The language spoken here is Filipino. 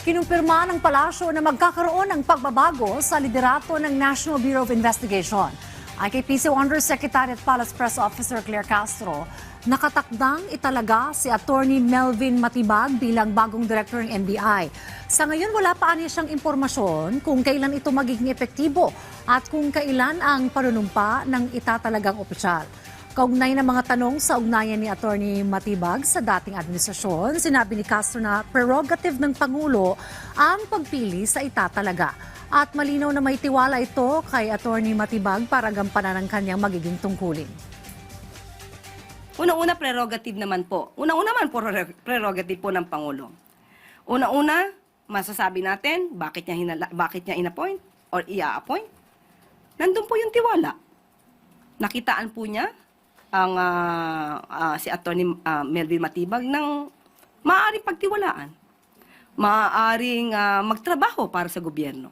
Kinumpirma ng palasyo na magkakaroon ng pagbabago sa liderato ng National Bureau of Investigation. Ay kay PCO Undersecretary at Palace Press Officer Claire Castro, nakatakdang italaga si Attorney Melvin Matibag bilang bagong director ng NBI. Sa ngayon, wala pa niya siyang impormasyon kung kailan ito magiging epektibo at kung kailan ang panunumpa ng itatalagang opisyal. Kaugnay ng mga tanong sa ugnayan ni Attorney Matibag sa dating administrasyon, sinabi ni Castro na prerogative ng Pangulo ang pagpili sa itatalaga. At malinaw na may tiwala ito kay Attorney Matibag para gampanan ang kanyang magiging tungkulin. Una-una, prerogative naman po. Una-una man po, prerogative po ng Pangulo. Una-una, masasabi natin bakit niya in-appoint or i-appoint. Nandun po yung tiwala. Nakitaan po niya ang si Attorney Melvin Matibag ng maaaring pagtiwalaan. Maaaring magtrabaho para sa gobyerno.